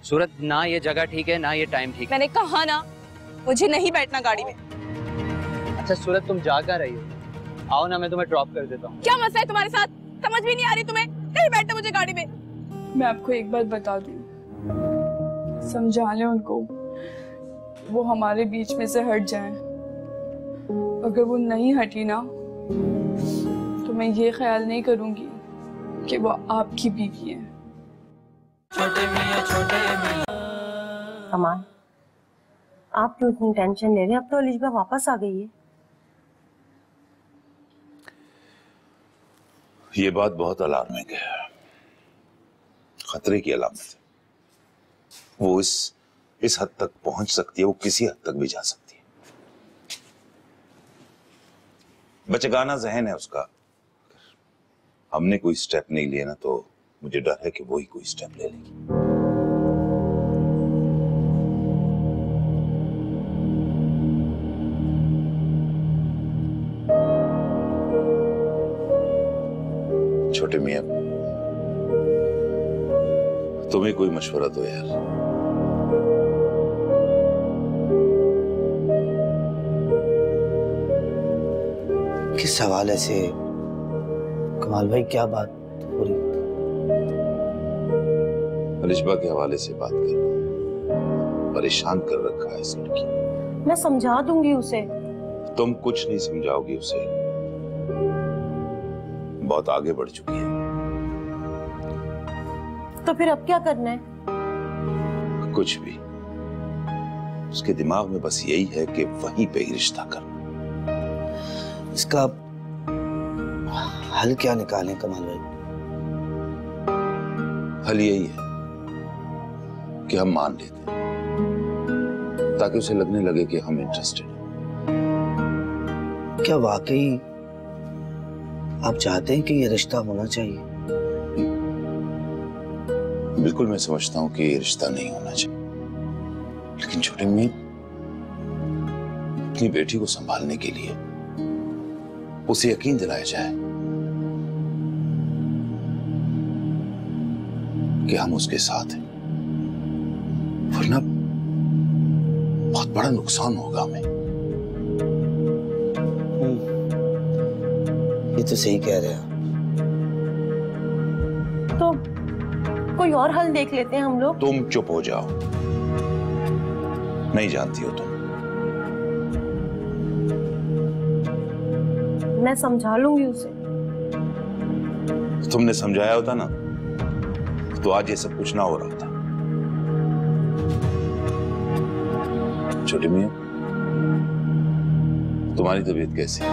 सूरत, ना ये जगह ठीक है ना ये टाइम ठीक है। मैंने कहा ना, मुझे नहीं बैठना गाड़ी में। अच्छा सूरत, तुम जा कर रही हो? आओ ना, मैं तुम्हें ड्रॉप कर देता हूँ। क्या मसला है तुम्हारे साथ? समझ भी नहीं आ रही तुम्हें? नहीं बैठना मुझे गाड़ी में। मैं आपको एक बात बता दूं, समझा लें उनको, वो हमारे बीच में से हट जाएं। अगर वो नहीं हटी ना तो मैं ये ख्याल नहीं करूंगी कि वो आपकी बीवी है। कमाल, आप क्यों इतनी टेंशन ले रहे हैं? अब तो अलिशबा वापस आ गई है। ये बात बहुत अलार्मिंग है, खतरे की अलामत है। वो इस हद तक पहुंच सकती है, वो किसी हद तक भी जा सकती है। बचगाना जहन है उसका। हमने कोई स्टेप नहीं लिया ना तो मुझे डर है कि वो ही कोई स्टेप ले लेगी। छोटे मियां, तुम्हें कोई मशवरा दो यार। किस हवाले से? कमाल भाई क्या बात हो रही? अलिशबा के हवाले से बात कर रहा हूं। परेशान कर रखा है इस लड़की। मैं समझा दूंगी उसे। तुम कुछ नहीं समझाओगी उसे, बहुत आगे बढ़ चुकी है। तो फिर अब क्या करना है? कुछ भी। उसके दिमाग में बस यही है कि वहीं पे ही रिश्ता करना। इसका हल क्या निकालें कमाल भाई? हल यही है कि हम मान लेते हैं ताकि उसे लगने लगे कि हम इंटरेस्टेड हैं। क्या वाकई आप चाहते हैं कि ये रिश्ता होना चाहिए? बिल्कुल, मैं समझता हूं कि ये रिश्ता नहीं होना चाहिए, लेकिन छोटे में अपनी बेटी को संभालने के लिए उसे यकीन दिलाया जाए कि हम उसके साथ हैं, वरना बहुत बड़ा नुकसान होगा हमें। ये तो सही कह रहे हैं। तो कोई और हल देख लेते हैं हम लोग। तुम चुप हो जाओ, नहीं जानती हो तुम। मैं समझा लूंगी उसे। तुमने समझाया होता ना तो आज ये सब कुछ ना हो रहा होता। छोटे मियां, तुम्हारी तबीयत कैसी है?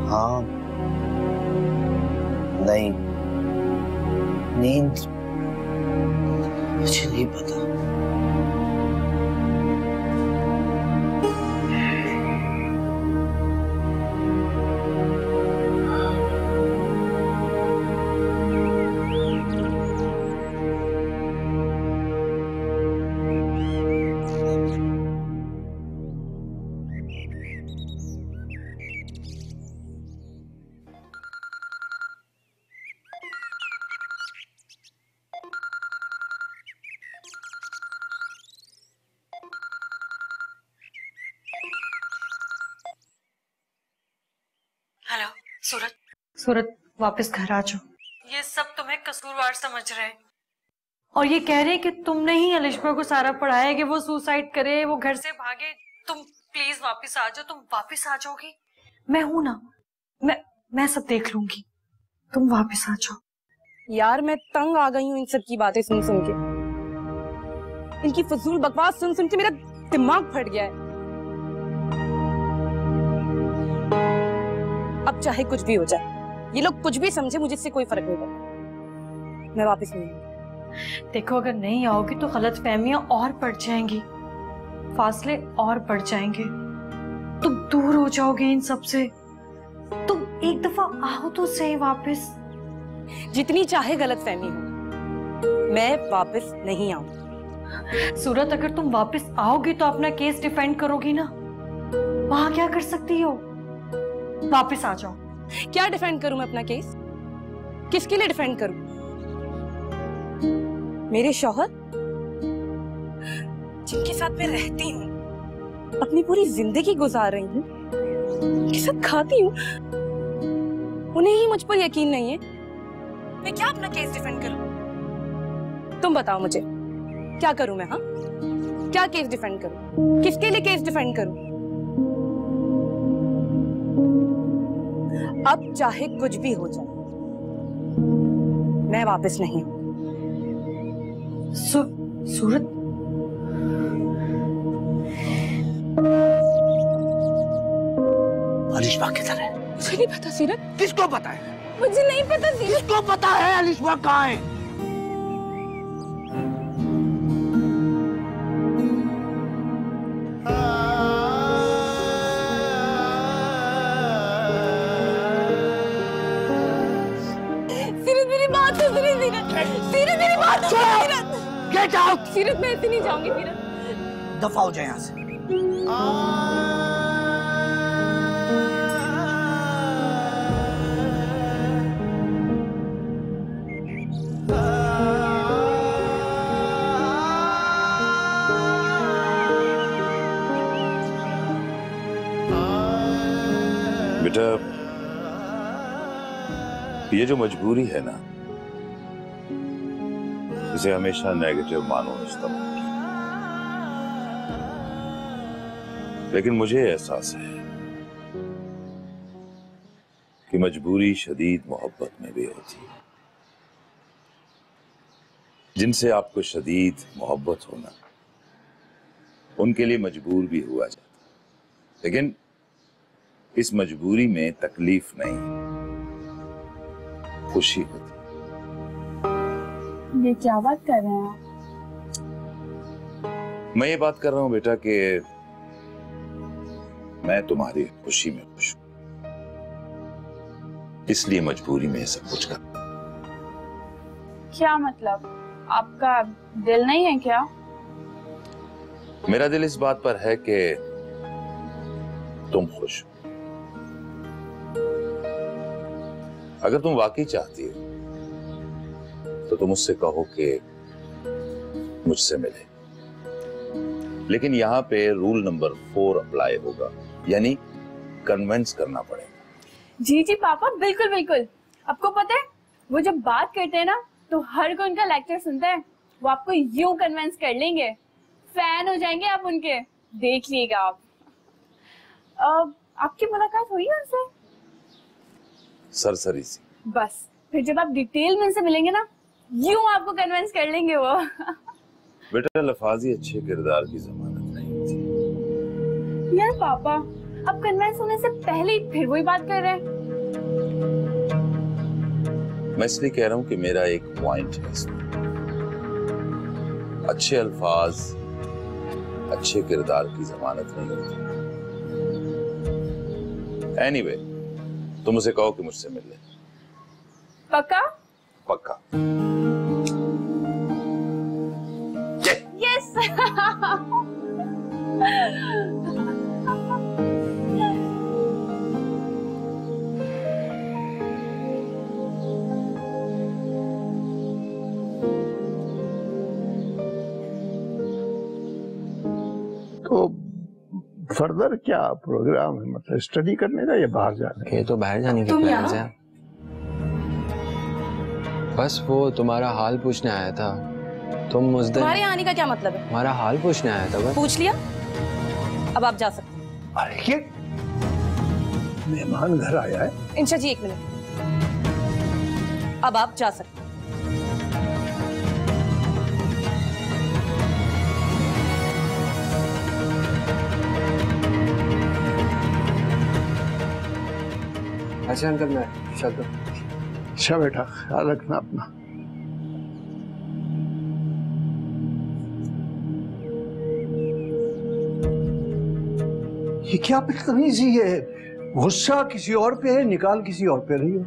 हाँ, नहीं, नींद मुझे नहीं पता। हेलो सूरत, सूरत वापस घर आ जाओ। ये सब तुम्हें कसूरवार समझ रहे हैं और ये कह रहे हैं कि तुमने ही अलिशबा को सारा पढ़ाया कि वो सुसाइड करे, वो घर से भागे। तुम प्लीज वापस आ जाओ। तुम वापस आ जाओगी? मैं हूं ना, मैं सब देख लूंगी। तुम वापस आ जाओ। यार मैं तंग आ गई हूँ इन सब की बातें सुन सुन के। इनकी फजूल बकवास सुन सुन के मेरा दिमाग फट गया है। अब चाहे कुछ भी हो जाए, ये लोग कुछ भी समझे, मुझे इससे कोई फर्क नहीं पड़ता। मैं वापस नहीं आऊंगी। देखो, अगर नहीं आओगी तो गलतफहमियां और बढ़ जाएंगी, फासले और बढ़ जाएंगे, तुम दूर हो जाओगे इन सब से। तुम एक दफा आओ तो सही वापस। जितनी चाहे गलतफहमी हो, मैं वापस नहीं आऊंगी। सूरत, अगर तुम वापस आओगी तो अपना केस डिफेंड करोगी ना, वहां क्या कर सकती हो? वापस आ जाओ। क्या डिफेंड करूं मैं अपना केस? किसके लिए डिफेंड करूं? मेरे शौहर जिनके साथ मैं रहती हूँ, अपनी पूरी जिंदगी गुजार रही हूँ, उनके साथ खाती हूँ, उन्हें ही मुझ पर यकीन नहीं है। मैं क्या अपना केस डिफेंड करूं? तुम बताओ मुझे, क्या करूं मैं? हाँ, क्या केस डिफेंड करूं? किसके लिए केस डिफेंड करूं? अब चाहे कुछ भी हो जाए, मैं वापस नहीं हूं। सूरत, अलिशबा किधर है? मुझे नहीं पता सीरत। किसको पता है? मुझे नहीं पता सीरत। किसको पता है अलिशबा कहाँ है? सीरत मेरी बात तो सुनिए सीरत। सीरत मेरी बात तो सुनिए सीरत। Get out. सीरत मैं ऐसे नहीं जाऊंगी सीरत। दफा हो जाए यहाँ से। बेटा, ये जो मजबूरी है ना, इसे हमेशा नेगेटिव मानो इस्तेमाल, लेकिन मुझे एहसास है कि मजबूरी शदीद मोहब्बत में भी होती है। जिनसे आपको शदीद मोहब्बत होना, उनके लिए मजबूर भी हुआ जाता, लेकिन इस मजबूरी में तकलीफ नहीं, खुशी होती। ये क्या बात कर रहे हैं आप? मैं ये बात कर रहा हूं बेटा कि मैं तुम्हारी खुशी में खुश हूं, इसलिए मजबूरी में सब कुछ कर। क्या मतलब? आपका दिल नहीं है क्या? मेरा दिल इस बात पर है कि तुम खुश हो। अगर तुम वाकई चाहती हो तो तुम मुझसे कहो कि मुझसे मिले, लेकिन यहां पे रूल नंबर 4 अप्लाई होगा, यानी कन्विंस करना पड़ेगा। जी जी पापा, बिल्कुल बिल्कुल। आपको पता है, वो जब बात करते हैं ना तो हर कोई उनका लेक्चर सुनता है। वो आपको यूं कन्विंस कर लेंगे, फैन हो जाएंगे आप उनके, देख लीजिएगा आप। आपकी मुलाकात हुई है उनसे? सरसरी सी। बस फिर जब आप डिटेल में उनसे मिलेंगे ना, यूं आपको कन्विंस कर लेंगे वो। बेटा, लफाजी अच्छे किरदार की जमानत नहीं होती। यार पापा, आप कन्विंस होने से पहले ही फिर वही बात कर रहे हैं। मैं इसलिए कह रहा हूं कि मेरा एक पॉइंट है इसमें। अच्छे अल्फाज अच्छे किरदार की जमानत नहीं होती। एनीवे, तुम उसे कहो कि मुझसे मिल ले। पक्का? पक्का। यस। तो फर्दर क्या प्रोग्राम है, मतलब स्टडी करने का या बाहर जाने का? ये तो बाहर जाने के तुम प्लान्स हैं। बस वो तुम्हारा हाल पूछने आया था। तुम उस दिन तुम्हारे आने का क्या मतलब है? हमारा हाल पूछने आया था बस। पूछ लिया, अब आप जा सकते हैं। अरे ये मेहमान घर आया है। इंशा जी, 1 मिनट, अब आप जा सकते हैं। अच्छा अंकल, मैं चलता। अच्छा बेटा, ख्याल रखना अपना। ये क्या बदतमीजी है? गुस्सा किसी और पे है, निकाल किसी और पे रही हो।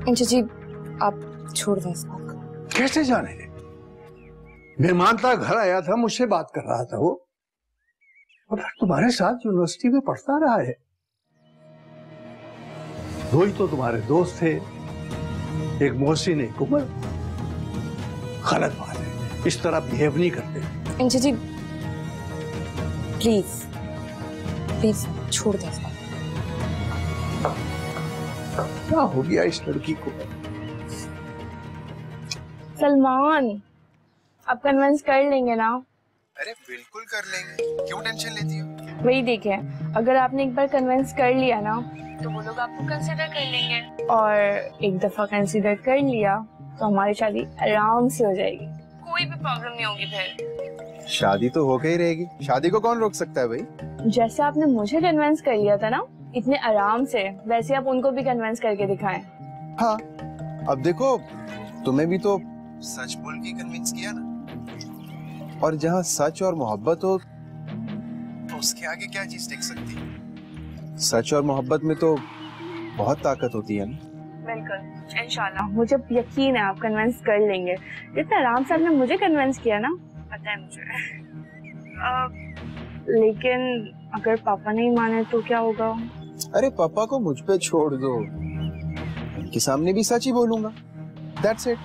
इंशा जी, आप छोड़ दें इस बात को। कैसे जाने दे? मेहमान था, घर आया था, मुझसे बात कर रहा था वो, और तुम्हारे साथ यूनिवर्सिटी में पढ़ता रहा है। दो ही तो तुम्हारे दोस्त थे, एक मोहसिन एक उमर। गलत बात है, इस तरह बिहेव नहीं करते। अंशु जी प्लीज प्लीज छोड़ दे इसको। क्या हो गया इस लड़की को? सलमान, आप कन्विंस कर लेंगे ना? अरे बिल्कुल कर लेंगे, क्यों टेंशन लेती हो? वही देखे, अगर आपने एक बार कन्विंस कर लिया ना तो वो लोग आपको कंसिडर कर लेंगे, और एक दफा कंसिडर कर लिया तो हमारी शादी आराम से हो जाएगी, कोई भी प्रॉब्लम नहीं होगी फिर। शादी तो होके ही रहेगी, शादी को कौन रोक सकता है भाई? जैसे आपने मुझे कन्विंस कर लिया था ना इतने आराम से, वैसे आप उनको भी कन्विंस करके दिखाएं। हाँ, अब देखो तुम्हें भी तो सच बोल के कन्विंस किया ना, और जहाँ सच और मोहब्बत हो तो उसके आगे क्या चीज टिक सकती है? सच और मोहब्बत में तो बहुत ताकत होती है ना। बिल्कुल, इंशाल्लाह, मुझे यकीन है आप कन्विंस कर लेंगे। जितना आराम से आपने मुझे कन्विंस किया ना, पता है मुझे। लेकिन अगर पापा नहीं माने तो क्या होगा? अरे पापा को मुझ पे छोड़ दो, उनके सामने भी सच ही बोलूंगा, दैट्स इट,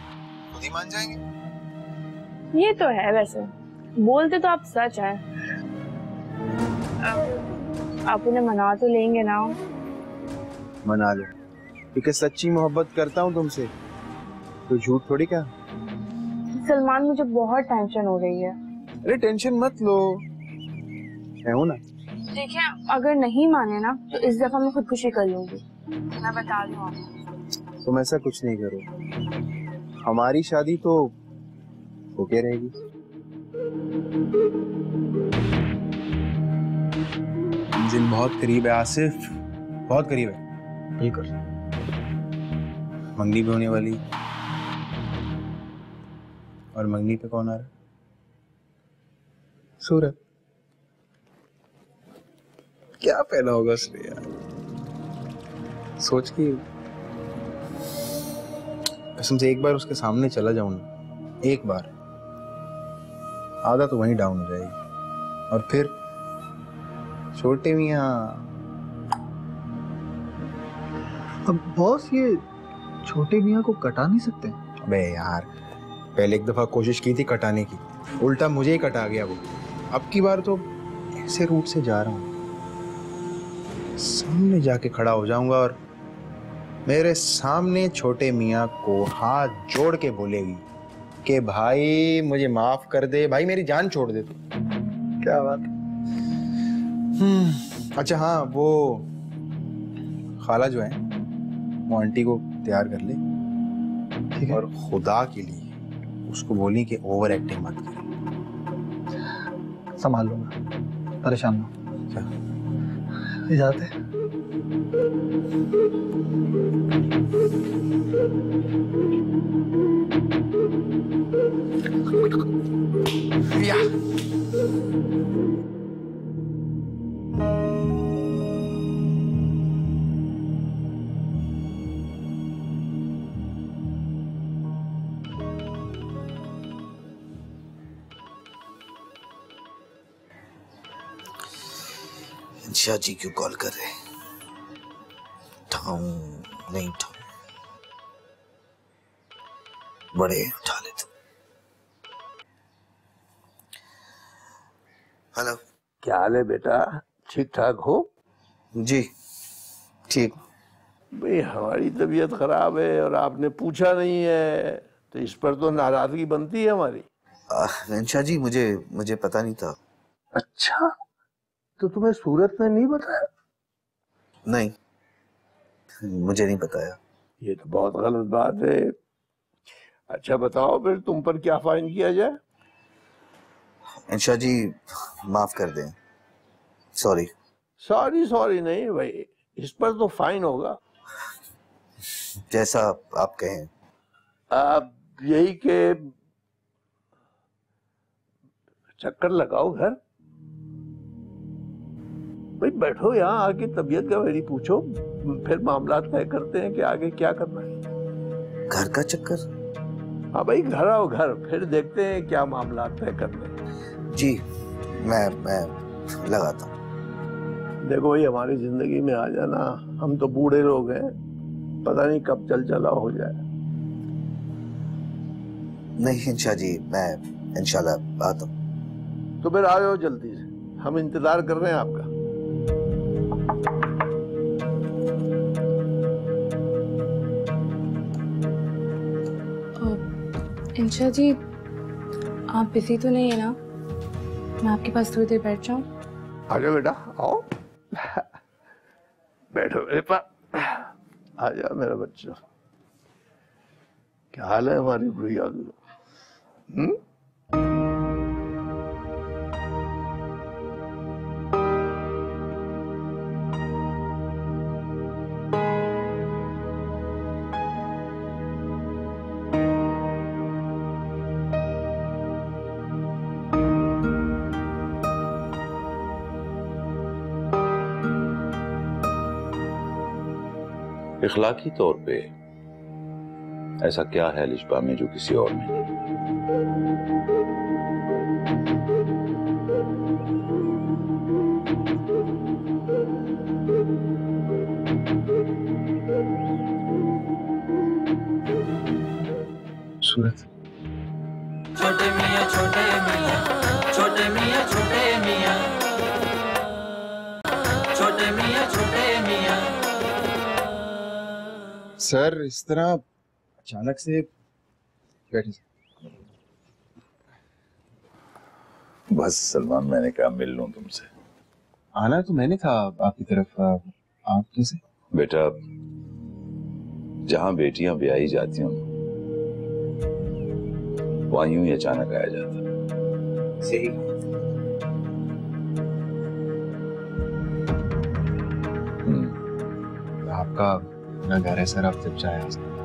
खुद ही मान जाएंगे। ये तो है, वैसे बोलते तो आप सच है। आप उन्हें मना तो लेंगे ना? मना लो, क्योंकि सच्ची मोहब्बत करता हूँ तुमसे, तो झूठ थोड़ी क्या। सलमान, मुझे बहुत टेंशन हो रही है। अरे टेंशन मत लो, मैं हूं ना। देखिए, अगर नहीं माने ना तो इस दफा मैं खुदकुशी कर लूंगी, मैं बता दूं आपको। तुम ऐसा कुछ नहीं करो, हमारी शादी तो होके रहेगी। दिन बहुत करीब है आसिफ, बहुत करीब है। बिल्कुल, मंगनी भी होने वाली, और मंगनी पे कौन आ रहा है? सूरज। क्या पहना होगा उसने यार, सोच के कसम से एक बार उसके सामने चला जाऊं ना, एक बार, आधा तो वहीं डाउन हो जाएगी, और फिर छोटे मियां। अब बॉस, ये छोटे मियां को कटा नहीं सकते? अबे यार, पहले एक दफा कोशिश की थी कटाने की, उल्टा मुझे ही कटा गया वो। अब की बार तो ऐसे रूट से जा रहा हूँ, सामने जाके खड़ा हो जाऊंगा और मेरे सामने छोटे मियां को हाथ जोड़ के बोलेगी कि भाई मुझे माफ कर दे, भाई मेरी जान छोड़ दे तू। क्या बात। अच्छा हाँ, वो खाला जो है वो आंटी को तैयार कर ले, ठीक है? और खुदा के लिए उसको बोली कि ओवर एक्टिंग मत करे। संभाल लूंगा, परेशान ना हो। क्या इजाजत है? शाह जी क्यों कॉल कर रहे हैं? उठाऊं नहीं उठाऊं? बड़े उठा ले तुम। हेलो, क्या हाल है बेटा, ठीक ठाक हो? जी ठीक। भाई हमारी तबीयत खराब है और आपने पूछा नहीं है, तो इस पर तो नाराजगी बनती है हमारी। शाह जी, मुझे पता नहीं था। अच्छा, तो तुम्हें सूरत ने नहीं बताया? नहीं, मुझे नहीं बताया। ये तो बहुत गलत बात है। अच्छा बताओ फिर, तुम पर क्या फाइन किया जाए? शाह जी माफ कर दें, सॉरी। सॉरी नहीं भाई, इस पर तो फाइन होगा। जैसा आप कहें। आप यही के चक्कर लगाओ घर। भाई बैठो यहाँ आके, तबीयत का मेरी पूछो, फिर मामला तय करते हैं कि आगे क्या करना है। घर का चक्कर? हाँ भाई, घर आओ घर, फिर देखते हैं क्या मामला तय करते हैं। जी मैं लगाता हूँ। देखो भाई, हमारी जिंदगी में आ जाना, हम तो बूढ़े लोग हैं, पता नहीं कब चल चला हो जाए। नहीं इंशा जी, मैं इंशाल्लाह आता हूँ। तो फिर आ जाओ जल्दी से, हम इंतजार कर रहे हैं आपका। इंशा जी, आप बिजी तो नहीं है ना? मैं आपके पास थोड़ी देर बैठ जाऊं? आ जाओ बेटा, आओ बैठो मेरे पास। आ जाओ मेरा बच्चा। क्या हाल है हमारी गुड़िया की? इखलाकी तौर पे ऐसा क्या है लिशबा में जो किसी और में नहीं? सूरत। छोटे मियां छोटे मियां छोटे मियां छोटे मियां छोटे मियां छोटे मियां। सर इस तरह अचानक से बैठे। बस सलमान, मैंने कहा मिल लूं तुमसे। आना तो मैंने था आपकी तरफ, आप कैसे? बेटा, जहां बेटियां ब्याही जाती हैं वहां यूं ही अचानक आया जाता। सही। आपका अपना घर है सर, आप जब चाहे आ सकते हैं।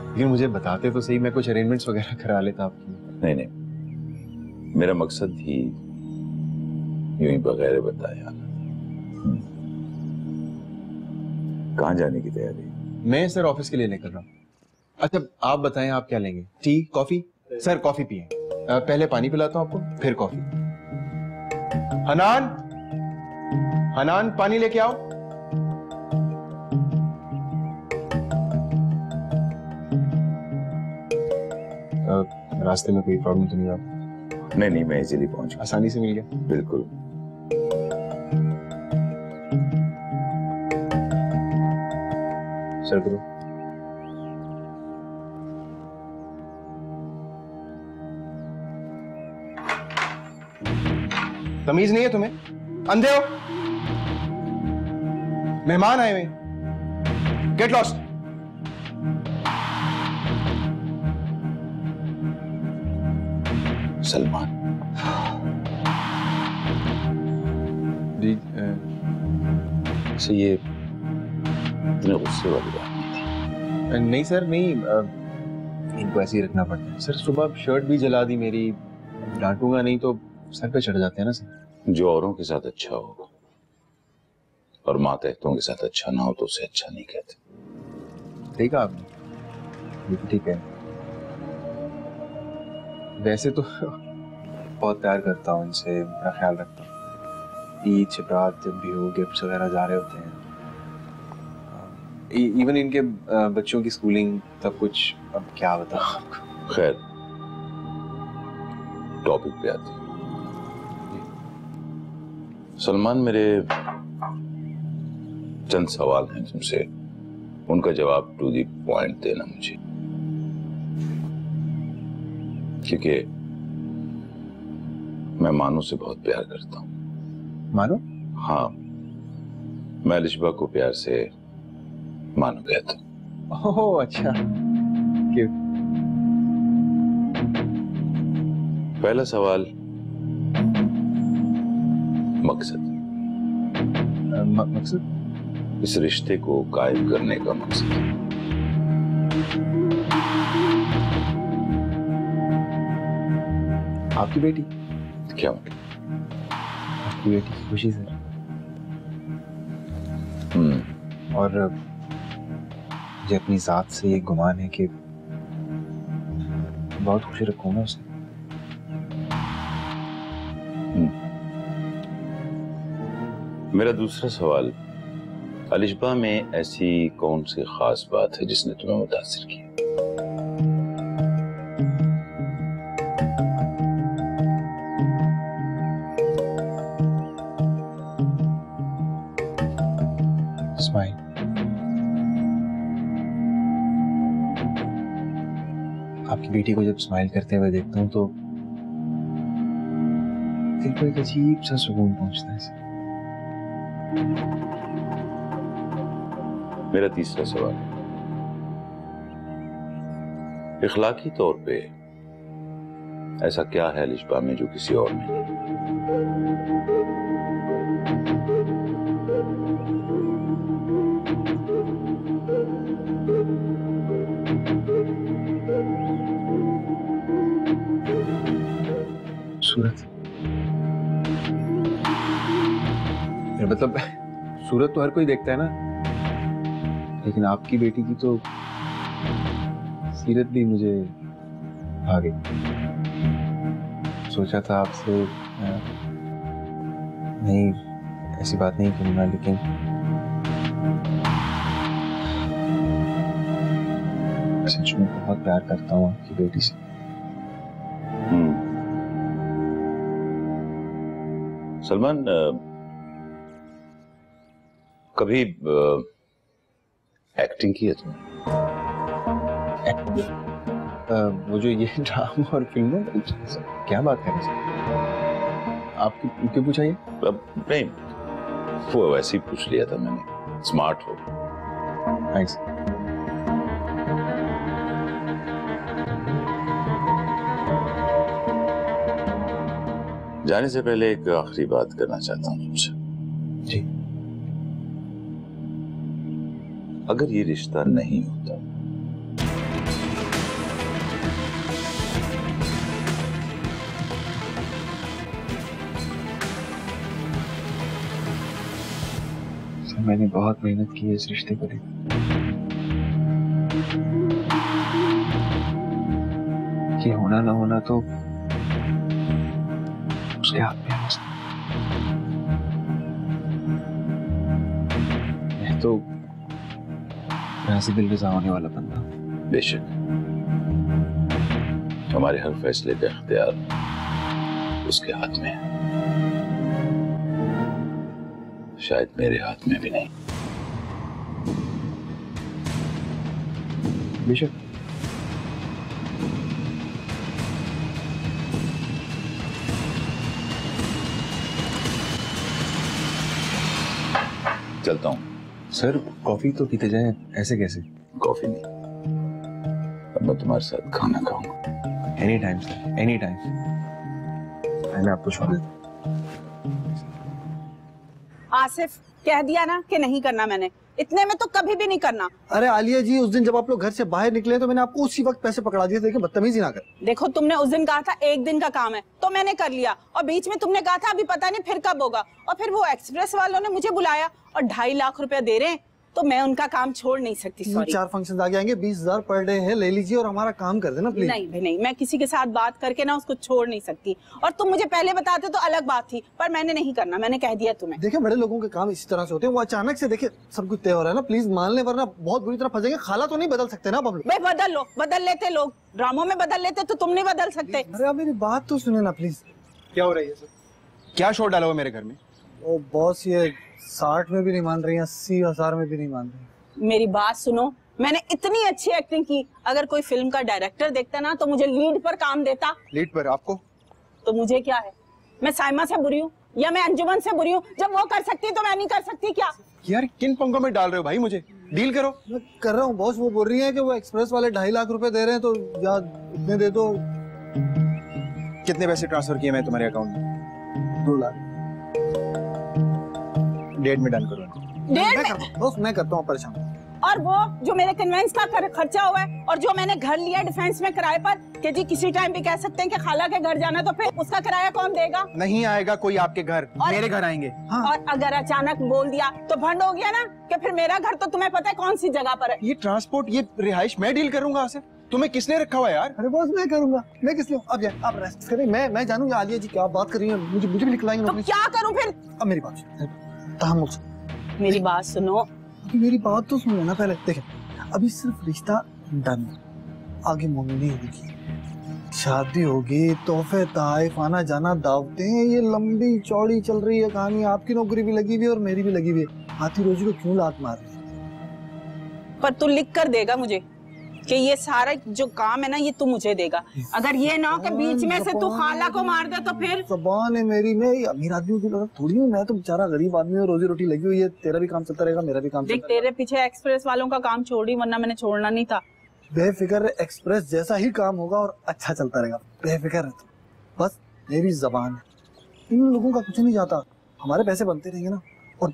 लेकिन मुझे बताते तो सही, मैं कुछ अरेंजमेंट्स वगैरह करा लेता आपकी। नहीं नहीं, मेरा मकसद ही यूं ही बगैर बताए आना। कहाँ जाने की तैयारी? मैं सर ऑफिस के लिए निकल रहा हूँ। अच्छा आप बताएं, आप क्या लेंगे? T, coffee? सर कॉफी पिए। पहले पानी पिलाता हूँ आपको, फिर कॉफी। हनान, हनान पानी लेके आओ। रास्ते में कोई प्रॉब्लम तो नहीं हुआ? नहीं नहीं, मैं इजीली पहुंच गया। आसानी से मिल गया? बिल्कुल। सर करो। तमीज नहीं है तुम्हें? अंधे हो? मेहमान आए हुए, गेट लॉस्ट। सलमान से ये इतने गुस्से वाली बात नहीं सर, नहीं, इनको ऐसे ही रखना पड़ता है सर। सुबह शर्ट भी जला दी मेरी, डांटूंगा नहीं तो सर पे चढ़ जाते हैं ना सर। जो औरों के साथ अच्छा हो और मातहतों के साथ अच्छा ना हो तो उसे अच्छा नहीं कहते। ठीक है आपने, बिल्कुल ठीक है। वैसे तो बहुत प्यार करता हूँ इनसे, बड़ा ख्याल रखता हूँ। ईद शिबरात जब भी हो, गिफ्ट्स वगैरह जा रहे होते हैं। इवन इनके बच्चों की स्कूलिंग सब कुछ, अब क्या बताऊं आपको। खैर, टॉपिक पे आते हैं। सलमान, मेरे चंद सवाल हैं तुमसे, उनका जवाब टू द पॉइंट देना मुझे, क्योंकि मैं मानो से बहुत प्यार करता हूं। मानो? हाँ, मैं लिशबा को प्यार से मानो कहता हूं। ओह अच्छा, क्यों? पहला सवाल, मकसद। मकसद? इस रिश्ते को कायम करने का मकसद। आपकी बेटी? क्या मतलब? आपकी बेटी की खुशी सर। और मुझे अपनी जात से ये गुमान है कि बहुत खुशी रखूंगा उसे। मेरा दूसरा सवाल, अलिशबा में ऐसी कौन सी खास बात है जिसने तुम्हें मुतासिर किया? स्माइल। आपकी बेटी को जब स्माइल करते हुए देखता हूँ तो दिल को एक अजीब सा सुकून पहुंचता है। मेरा तीसरा सवाल, इखलाकी तौर पे ऐसा क्या है अलिशबा में जो किसी और में नहीं? सूरत। मतलब सूरत तो हर कोई देखता है ना, लेकिन आपकी बेटी की तो सीरत भी मुझे आ गई। सोचा था आपसे नहीं, ऐसी बात नहीं करूंगा, लेकिन सच में बहुत प्यार करता हूँ आपकी बेटी से। सलमान, कभी एक्टिंग की है तुमने? वो जो ये ड्रामा और फिल्मों, क्या बात कर रहे हैं आप? क्यों पूछा ये? नहीं, वो वैसे ही पूछ लिया था मैंने। स्मार्ट हो। थैंक्स। जाने से पहले एक आखिरी बात करना चाहता हूँ तुमसे। जी। अगर ये रिश्ता नहीं होता तो मैंने बहुत मेहनत की है इस रिश्ते को लेकर। ये होना ना होना तो उसके हाथ में है। मैं तो यहाँ से दिल रज़ा होने वाला बंदा। बेशक, हमारे हर फैसले का इख्तियार उसके हाथ में है, शायद मेरे हाथ में भी नहीं। बेशक। चलता हूँ। सर, कॉफी तो पीते जाएं, ऐसे कैसे? कॉफी नहीं, अब मैं तुम्हारे साथ खाना खाऊंगा। Any time sir, any time. मैं आपको छोड़ देता हूँ। आसिफ, कह दिया ना कि नहीं करना मैंने, इतने में तो कभी भी नहीं करना। अरे आलिया जी, उस दिन जब आप लोग घर से बाहर निकले तो मैंने आपको उसी वक्त पैसे पकड़ा दिए थे कि बदतमीजी ना कर। देखो, तुमने उस दिन कहा था एक दिन का काम है, तो मैंने कर लिया, और बीच में तुमने कहा था अभी पता नहीं फिर कब होगा, और फिर वो एक्सप्रेस वालों ने मुझे बुलाया और 2.5 लाख रुपया दे रहे हैं, तो मैं उनका काम छोड़ नहीं सकती। सॉरी। 4 फंक्शन आगे आएंगे, 20,000 पर डे है, ले लीजिए और हमारा काम कर देना प्लीज। नहीं भाई नहीं, मैं किसी के साथ बात करके ना उसको छोड़ नहीं सकती, और तुम मुझे पहले बताते तो अलग बात थी, पर मैंने नहीं करना, मैंने कह दिया तुम्हें। देखिए, बड़े लोगों के काम इसी तरह से होते हैं, वो अचानक से देखिए सब कुछ तय हो रहा है ना, प्लीज मान ले, वरना बहुत बुरी तरह फंसेंगे। खाला तो नहीं बदल सकते ना आप लोग। भाई बदल लो, बदल लेते लोग, ड्रामों में बदल लेते, तो तुम नहीं बदल सकते। अरे आप मेरी बात तो सुने ना प्लीज। क्या हो रही है सर? क्या शोर डाला हुआ मेरे घर में? ओ बॉस, ये 60 में भी नहीं मान रही, 80,000 में भी नहीं मान रही। मेरी बात सुनो, मैंने इतनी अच्छी एक्टिंग की, अगर कोई फिल्म का डायरेक्टर देखता ना तो मुझे लीड पर काम देता। लीड पर आपको? तो मुझे क्या है, मैं साइमा से बुरी हूँ या मैं अंजुमन से बुरी हूँ? जब वो कर सकती तो मैं नहीं कर सकती क्या? यार किन पंगों में डाल रहे हो भाई मुझे? डील करो। मैं कर रहा हूँ बॉस, वो बोल रही है कि वो एक्सप्रेस वाले 2.5 लाख रुपए दे रहे हैं, तो या इतने दे दो। कितने पैसे ट्रांसफर किए मैं तुम्हारे अकाउंट में? 2 लाख। डेट में डन करो। मैं करता हूँ, परेशान। और वो जो मेरे कन्वेंस का खर्चा हुआ है, और जो मैंने घर लिया डिफेंस में किराए पर, कि जी किसी टाइम भी कह सकते हैं कि खाला के घर जाना, तो फिर उसका किराया कौन देगा? नहीं आएगा कोई आपके घर, मेरे घर आएंगे। हाँ। और अगर अचानक बोल दिया तो भंड हो गया ना, कि फिर मेरा घर तो तुम्हें पता है कौन सी जगह पर है। ये ट्रांसपोर्ट, ये रिहाइश मैं डील करूंगा आसिफ। तुम्हें किसने रखा हुआ यार? अरे बॉस, मैं करूंगा। मैं किस लिए? अब जाए, आप रेस्ट करें, मैं जानूंगा आलिया जी क्या बात कर रही है, मुझे भी निकलाएंगे। तो क्या करूं फिर? अब मेरी बात सुनो, मेरी बात सुनो, अभी मेरी बात तो सुनो ना पहले। देखें, अभी सिर्फ रिश्ता डन, आगे मंगनी होगी, शादी होगी, तोहफे ताइफ, आना जाना, दावतें, ये लंबी चौड़ी चल रही है कहानी। आपकी नौकरी भी लगी हुई है और मेरी भी लगी हुई है। आती रोजी को क्यों लात मार रही है? पर तू लिख कर देगा मुझे कि ये सारा जो काम है ना ये तू मुझे देगा। अगर ये ना हो कि बीच में से तू खाला को मार दे तो फिर। ज़बान है मेरी, मैं अमीर आदमी की तरह थोड़ी हूँ। मैं तो बेचारा गरीब आदमी हूँ, रोजी रोटी लगी हुई है। तेरा भी काम चलता रहेगा, मेरा भी काम देख, तेरे पीछे एक्सप्रेस वालों का काम छोड़ी, वरना मैंने छोड़ना नहीं था। बेफिक्र, एक्सप्रेस जैसा ही काम होगा और अच्छा चलता रहेगा, बेफिक्र है तू। बस मेरी जबान है, इन लोगों का कुछ नहीं जाता। हमारे पैसे बनते रहेंगे ना। और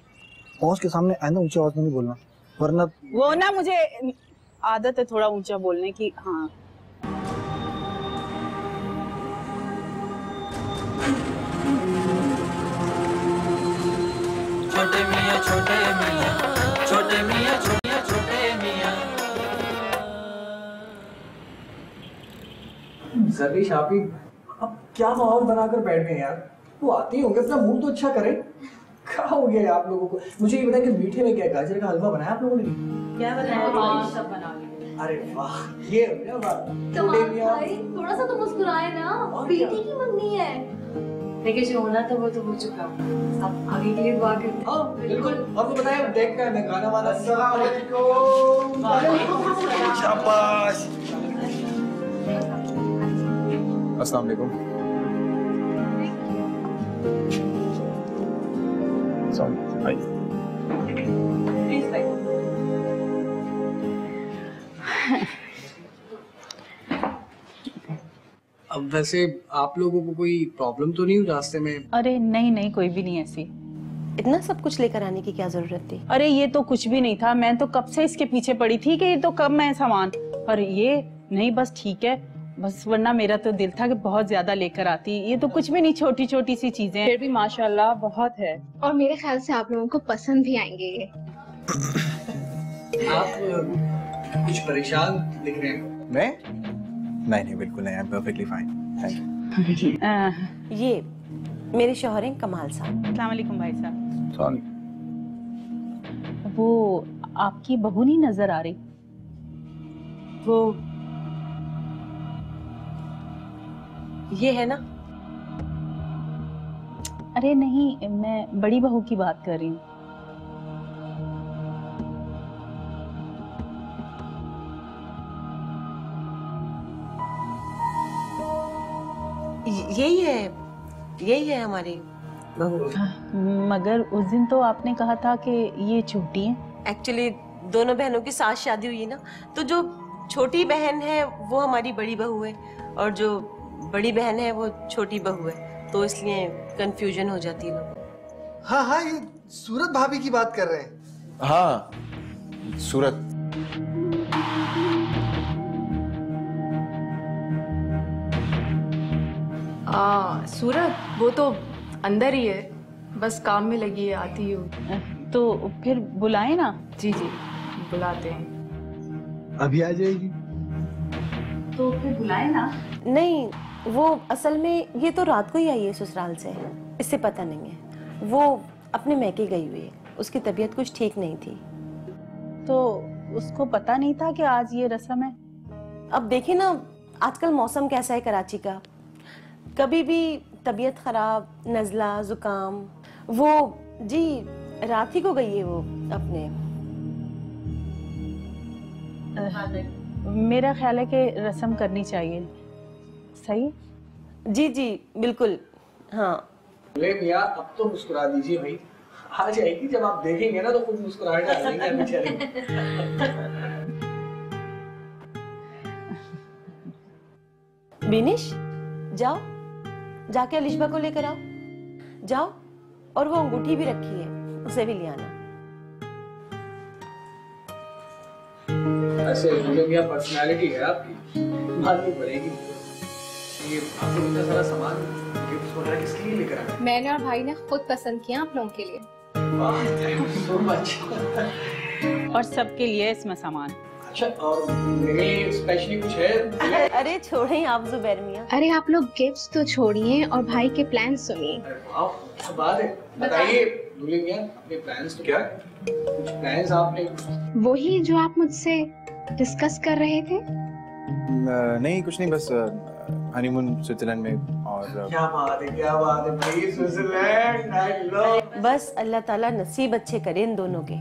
बॉस के सामने आइंदा ऊंची आवाज में नहीं बोलना, वरना वो ना मुझे आदत है थोड़ा ऊंचा बोलने की। हाँ छोटे मियाँ छोटे मियाँ, छोटे मियाँ छोटे मियाँ। जर्विश आप ही अब क्या माहौल बनाकर बैठ गए यार। वो आते ही होंगे, अपना मूड तो अच्छा करें। क्या हो गया है आप लोगों को? मुझे ये बताया कि मीठे में क्या गाजर का हलवा बनाया आप लोगों ने? क्या बनाया? सब बना लिया। अरे वाह, ये हो गया बात। छोटे मियाँ थोड़ा सा तो मुस्कुराए ना, बेटी की मंगनी है। देखिए जो होना था वो तो हो चुका, अब आगे के लिए दुआ करते। हाँ बिल्कुल। आपको बताया देख कर मैं गाना वाना। शाबाश। अस्सलाम वालेकुम। अब वैसे आप लोगों को कोई प्रॉब्लम तो नहीं हुई रास्ते में? अरे नहीं नहीं, कोई भी नहीं ऐसी। इतना सब कुछ लेकर आने की क्या जरूरत थी? अरे ये तो कुछ भी नहीं था, मैं तो कब से इसके पीछे पड़ी थी कि ये तो कब मैं सामान। पर ये नहीं, बस ठीक है बस, वरना मेरा तो दिल था कि बहुत ज्यादा लेकर आती। ये तो कुछ भी नहीं, छोटी छोटी सी चीजें, फिर भी माशाल्लाह बहुत है। और मेरे ख्याल से आप लोगों को पसंद भी आएंगे ये। आप कुछ परेशान दिख रहे हैं। मैं? नहीं बिल्कुल नहीं, I am perfectly fine, thank you. ये मेरे शौहर हैं कमाल साहब। अस्सलाम वालेकुम भाई साहब। वो आपकी बहू नहीं नजर आ रही? वो ये है ना? अरे नहीं, मैं बड़ी बहू की बात कर रही हूँ। यही है हमारी बहू। मगर उस दिन तो आपने कहा था कि ये छोटी है। एक्चुअली दोनों बहनों की साथ शादी हुई है ना, तो जो छोटी बहन है वो हमारी बड़ी बहू है और जो बड़ी बहन है वो छोटी बहू है, तो इसलिए कंफ्यूजन हो जाती है लोग। हाँ हाँ, ये सूरत भाभी की बात कर रहे हैं। हाँ सूरत। सूरत वो तो अंदर ही है, बस काम में लगी है, आती हूँ। तो फिर बुलाए ना। जी जी बुलाते हैं। अभी आ जाएगी। तो फिर बुलाए ना। नहीं, वो असल में ये तो रात को ही आई है ससुराल से, इससे पता नहीं है। वो अपने मैके गई हुई है, उसकी तबीयत कुछ ठीक नहीं थी। तो उसको पता नहीं था कि आज ये रस्म है? अब देखिए ना, आजकल मौसम कैसा है कराची का, कभी भी तबीयत खराब, नज़ला, जुकाम। वो जी रात ही को गई है वो अपने। मेरा ख्याल है कि रस्म करनी चाहिए। सही? जी जी बिल्कुल। हाँ ले मियां, अब तो मुस्कुरा दीजिए भाई, आ जाएगी जब आप देखेंगे ना तो खुद मुस्कुराहट आ जाएगी बेचारे। बिनिश जाओ, जाके अलिशबा को लेकर आओ, जाओ। और वो अंगूठी भी रखी है, उसे भी ले आना। ऐसे मुझे मियां पर्सनालिटी है आपकी, मालूम पड़ेगी। ये आपको इतना सारा सामान गिफ्ट वगैरह किसके लिए लेकर आए? मैंने और भाई ने खुद पसंद किया आप लोगों के लिए। वाह, थैंक यू सो मच। और सबके लिए इसमें सामान। अच्छा, और मेरे लिए स्पेशली कुछ है? अरे छोड़े आप जुबैर मियां। अरे आप लोग गिफ्ट्स तो छोड़िए और भाई के प्लान सुनिए। क्या बात है, बताइए भूलेंगे यार अपने प्लान्स तो क्या कुछ प्लान्स आपने वही जो आप मुझसे डिस्कस कर रहे थे। नहीं कुछ नहीं, बस हनीमून स्विट्जरलैंड में। और क्या बात है भाई, स्विट्जरलैंड आई लव। बस अल्लाह ताला नसीब अच्छे करे इन दोनों के,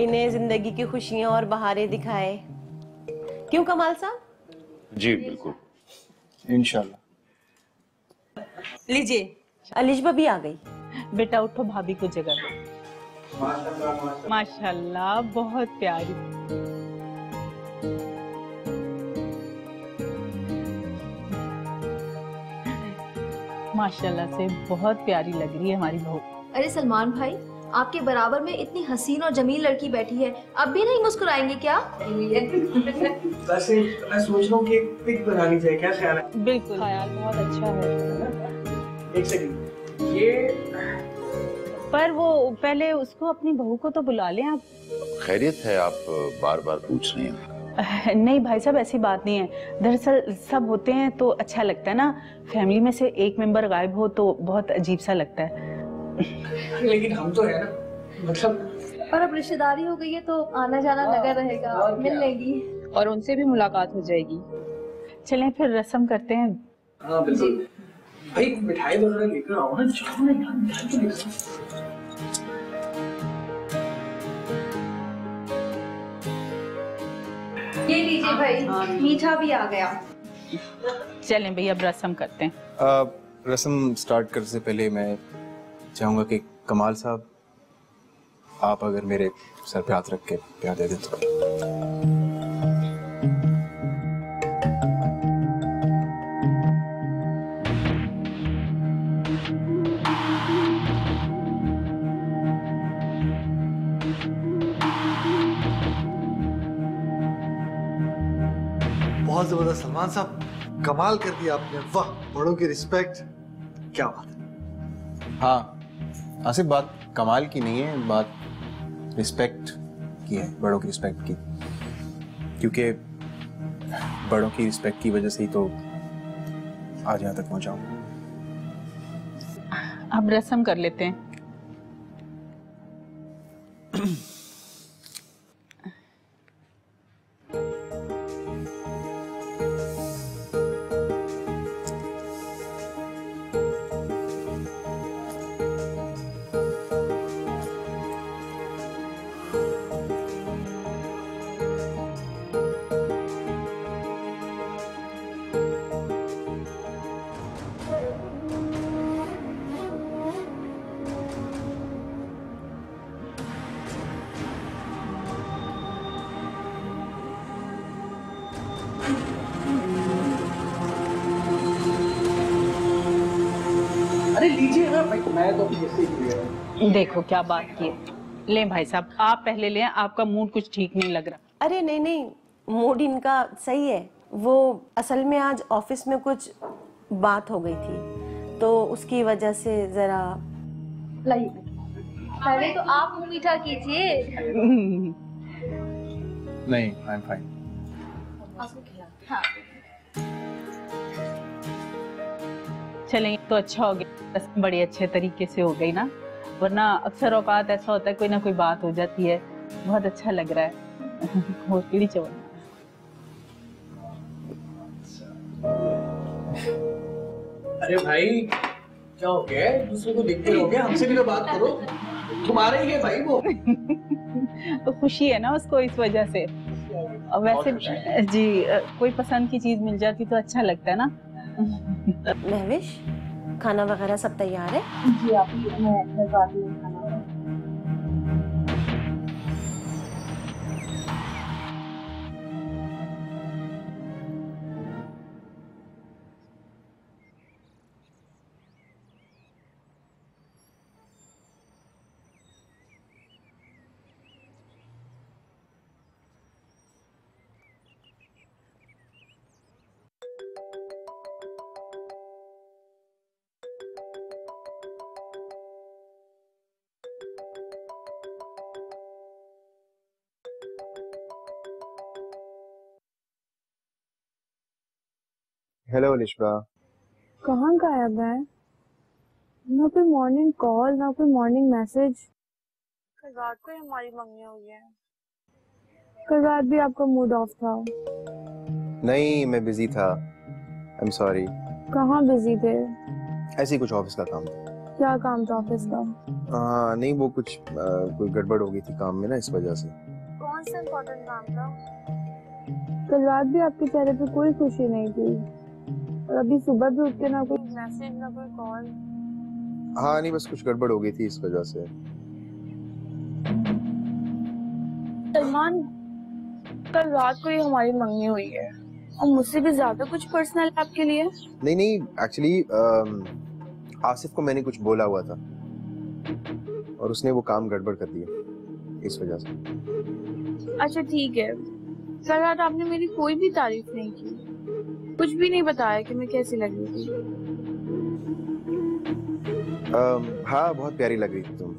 इन्हें जिंदगी की खुशियां और बहारें दिखाए। क्यों कमाल साहब? जी बिल्कुल, इंशाल्लाह। लीजिए, अलिशबा भी आ गई। बेटा उठो, भाभी को जगह दो। माशाल्लाह बहुत प्यारी। माशाल्लाह से बहुत प्यारी लग रही है हमारी बहू। अरे सलमान भाई, आपके बराबर में इतनी हसीन और जमील लड़की बैठी है, अब भी नहीं मुस्कुराएंगे क्या? वैसे मैं सोच रहा हूँ कि एक पिक बनानी चाहिए, क्या ख्याल है? बिल्कुल, ख्याल बहुत अच्छा है। एक सेकंड, ये पर वो पहले उसको अपनी बहू को तो बुला लें आप। खैरियत है, आप बार बार पूछ रहे हैं। नहीं भाई साहब, ऐसी बात नहीं है। दरअसल सब होते हैं तो अच्छा लगता है ना, फैमिली में से एक मेंबर गायब हो तो बहुत अजीब सा लगता है। लेकिन हम तो है ना, मतलब। और अब रिश्तेदारी हो गई है तो आना जाना लगा रहेगा, मिल लेंगी और उनसे भी मुलाकात हो जाएगी। चलें फिर रस्म करते हैं। हाँ बिल्कुल भाई, मिठाई वगैरह लेकर आओ ना, जाओ ना यार, मिठाई तो लेकर आओ। ये लीजिए भाई, मीठा भी आ गया। चलें भैया, अब रस्म करते हैं। रस्म स्टार्ट करने से पहले मैं चाहूंगा कि कमाल साहब, आप अगर मेरे सर पे हाथ रख के प्यार दे दें तो। बहुत जबरदस्त सलमान साहब, कमाल कर दिया आपने, वाह, बड़ों की रिस्पेक्ट, क्या बात है। हाँ आसिफ, बात कमाल की नहीं है, बात रिस्पेक्ट की है, बड़ों की रिस्पेक्ट की। क्योंकि बड़ों की रिस्पेक्ट की वजह से ही तो आज यहाँ तक पहुंचा हूँ। अब रस्म कर लेते हैं। अरे लीजिए ना भाई, मैं तो जैसे ही लिया। देखो क्या बात की है। लें भाई साहब, आप पहले लें, आपका मूड कुछ ठीक नहीं लग रहा। अरे नहीं नहीं, मूड इनका सही है। वो असल में आज ऑफिस में कुछ बात हो गई थी तो उसकी वजह से जरा। लाइए, पहले तो आप मुंह मीठा कीजिए। नहीं, आई एम फाइन। हाँ। चलें तो अच्छा हो गया, रस्म बड़ी अच्छे तरीके से हो गई ना, वरना अक्सर औकात ऐसा होता है कोई ना कोई बात हो जाती है। बहुत अच्छा लग रहा है। और कीड़ी चवल। अरे भाई क्या हो गया, दूसरे को देखते रहोगे, हमसे भी तो बात करो, तुम्हारे ही है भाई वो। तो खुशी है ना उसको इस वजह से। और वैसे जी कोई पसंद की चीज मिल जाती तो अच्छा लगता है ना। महविश, खाना वगैरह सब तैयार है? जी आप, मैं बात नहीं खाना। हेलो अलिशबा। कहाँ गायब है? ना कोई मॉर्निंग कॉल, ना कोई मॉर्निंग मैसेज। कल रात को ही हमारी मंगनी हुई है। कल रात भी आपका मूड ऑफ था। नहीं, मैं बिजी था। I am sorry. कहाँ बिजी थे? ऐसे ही कुछ ऑफिस का काम था। क्या काम था ऑफिस का? नहीं, वो कुछ कोई गड़बड़ हो गई थी काम में ना, इस वजह से। कौन सा इम्पोर्टेंट काम था? कल रात भी आपके चेहरे पे कोई खुशी नहीं थी, और अभी सुबह भी उठ के ना कोई मैसेज ना कोई कॉल। हाँ नहीं, बस कुछ गड़बड़ हो गई थी इस वजह से। सलमान, कल रात को ही हमारी मंगनी हुई है, और मुझसे भी ज्यादा कुछ पर्सनल है आपके लिए? नहीं नहीं, एक्चुअली आसिफ को मैंने कुछ बोला हुआ था और उसने वो काम गड़बड़ कर दिया, इस वजह से। अच्छा ठीक है। कल रात आपने मेरी कोई भी तारीफ नहीं की, कुछ भी नहीं बताया कि मैं कैसी लग रही थी। हाँ, बहुत प्यारी लग रही थी तुम।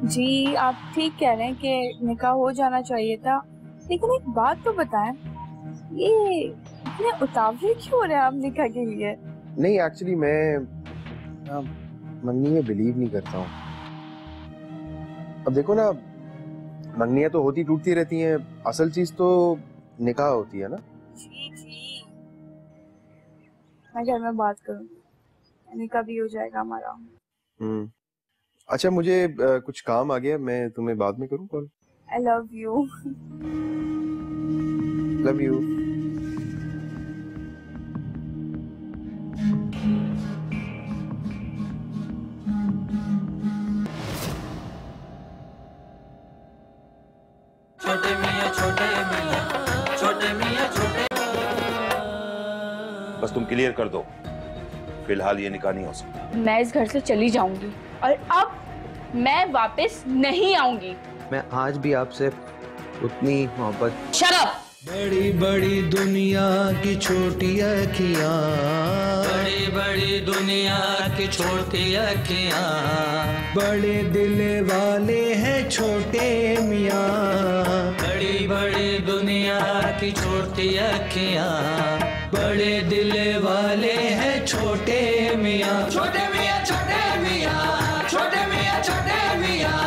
जी आप ठीक कह रहे हैं कि निकाह हो जाना चाहिए था, लेकिन एक बात तो बताएं, ये इतने उतावले क्यों हो रहे हैं आप निकाह के लिए? नहीं, एक्चुअली मैं मंगनी में बिलीव नहीं करता हूँ। अब देखो ना, मंगनियाँ तो होती टूटती रहती हैं, असल चीज तो निकाह होती है ना। जी जी, मैं घर में बात करूँ, निकाह भी हो जाएगा हमारा। अच्छा, मुझे कुछ काम आ गया, मैं तुम्हें बाद में करूँ call? I love you. Love you. छोटे मियां छोटे मियां, छोटे मियां छोटे। बस तुम क्लियर कर दो, फिलहाल ये निकाह नहीं हो सकता। मैं इस घर से चली जाऊंगी और अब मैं वापस नहीं आऊंगी। मैं आज भी आपसे उतनी मोहब्बत। Shut up! बड़ी बड़ी दुनिया की छोटी अखियां, बड़ी बड़ी दुनिया की छोटी अखियां, बड़े दिल वाले हैं छोटे मियां। बड़ी बड़ी दुनिया की छोटी अखियां, बड़े दिल वाले हैं छोटे मियां। छोटे मियां छोटे मियां, छोटे मियां छोटे मियां,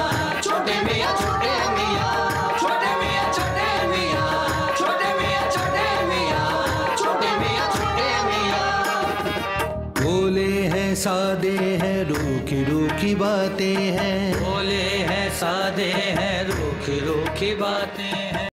छोटे मियां छोटे मियां, छोटे मियां छोटे मियां, छोटे मियां छोटे मियां, छोटे मियां छोटे मियां। भोले हैं सादे हैं, रूखी रूखी बातें हैं। भोले हैं सादे हैं, रूखी रूखी बातें हैं।